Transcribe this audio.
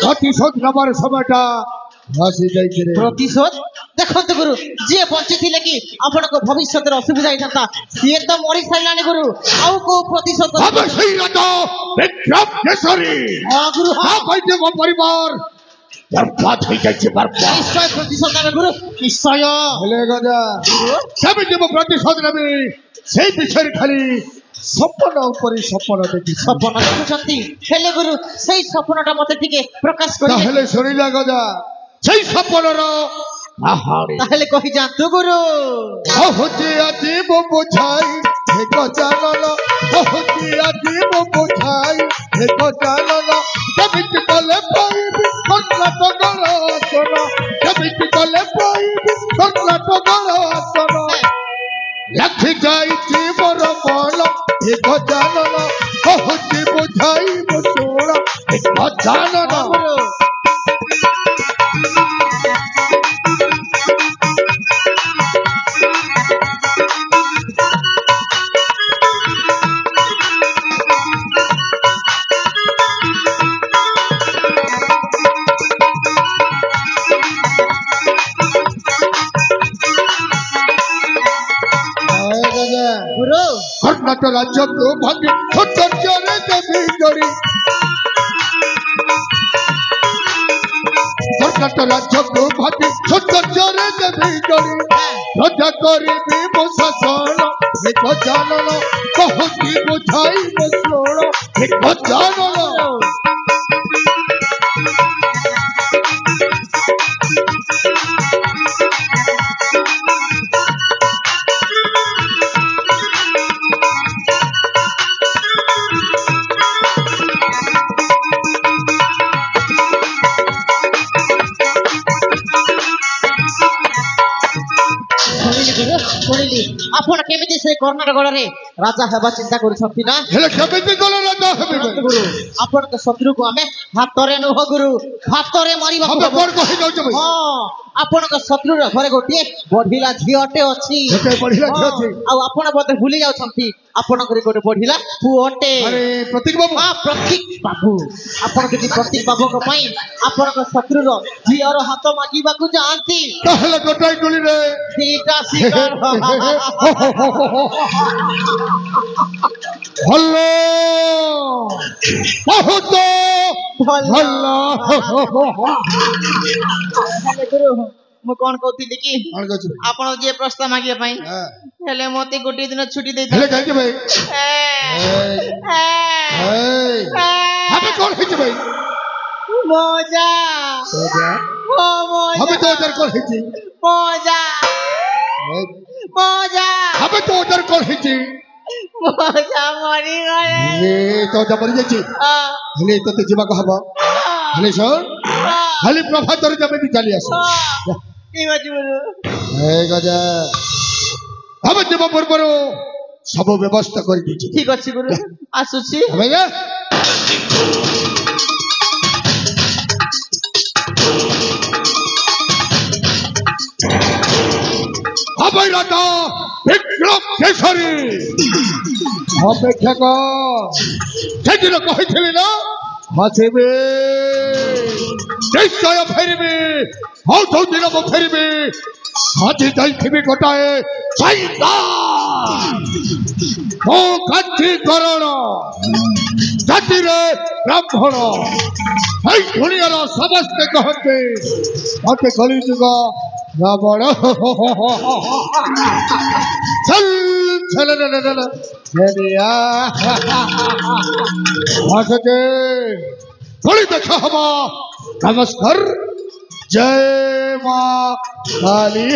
प्रतिशोध नबार समयटा आसी जाइछे रे प्रतिशोध देखंतु गुरु जे बंची थिले कि आपनको भविष्य रे असुविधा होइथाता से तो मरि साइलाने गुरु आउ को प्रतिशोध अब सही राजा विक्रम केसरी हां गुरु हां कहते मो परिवार बर्बाद हो जाइछे बर्बाद निश्चय प्रतिशोध नेबे गुरु निश्चय हेले गजा सब जब प्रतिशोध नेबे सेई विषय खाली सपन ऊपर सपन देखि सपन देखुछंती हेले गुरु सेई सपनटा मते टिके प्रकाश करि ताहेले सुनिला गजा सेई सपनरो कहानी ताहेले कहि जानतु गुरु बहुती आदि मो बुझाई हे गजानन बहुती आदि मो बुझाई हे गजानन जबित कले पाइबी कर्नाटक आसन जबित कले पाइबी कर्नाटक आसन लखि जाइछि मोर मन हे गजानन बहुती बुझाई मो सोण हे गजानन कर्नाटक राज्य को भाग्य छोटे देवी गरी कर्नाटक राज्य को भाग्य छोटे देवी गरी राजा करी मो शासन हे गजानन बहुती बुझाई मो सोण हे गजानन आपण केमिति से कर्नाटक रे राजा हेबा चिंता करूछथि ना हेले केमिति गले राजा हेबे गुरु आपण के शत्रु को हमें हातरे न हो गुरु हातरे मारिबा हम कोन कहि जाउ छै हां आपण के शत्रु रे घरे गोटे बढ़िला झियोटे अछि गोटे बढ़िला झियो अछि आ आपण बते भूली जाउ छथि आपण करे गोटे बढ़िला पुओटे अरे प्रतीक बाबू हां प्रतीक बाबू आपण के प्रतीक बाबू को पई आपण के शत्रु रो झियर हाथ मागिबा को जानती ताहले गोटाई गुली रे सीता शिकार हल्लो बहुत भल्ला गुरु मु कोन कहतिली कि आपण जे प्रस्ताव मागिया पई हेले मोते गोटी दिन छुट्टी दे हेले काहे भाई हमें कौन हिच भाई मोजा मोजा ओ मोजा हमें तो उधर कौन हिची मोजा मोजा हमें तो उधर कौन हिची मोजा मरी गले ये तो जबरी जेची हेले तो ते जीवा कहबो हेले सर हेले प्रभातर जबे भी चली आस की बाजू ए गजा हमें जब परपरो सब व्यवस्था कर दीची ठीक अछि गुरु आसुची भैया अबे राजा विक्रम केसरी अपेक्षा को सेदिन कहिथिली ना हसिबे निश्चय फेरिबे हौ तो दिन मो फेरिबे आज जाइथिबे गोटाए सैदा ओ काठी करण जातिरे ब्राह्मण हई दुनियार समस्त कहते मते कली जुग रावण चल चल चल हेलिया हसके थोड़ी देखा हवा नमस्कार जय मां काली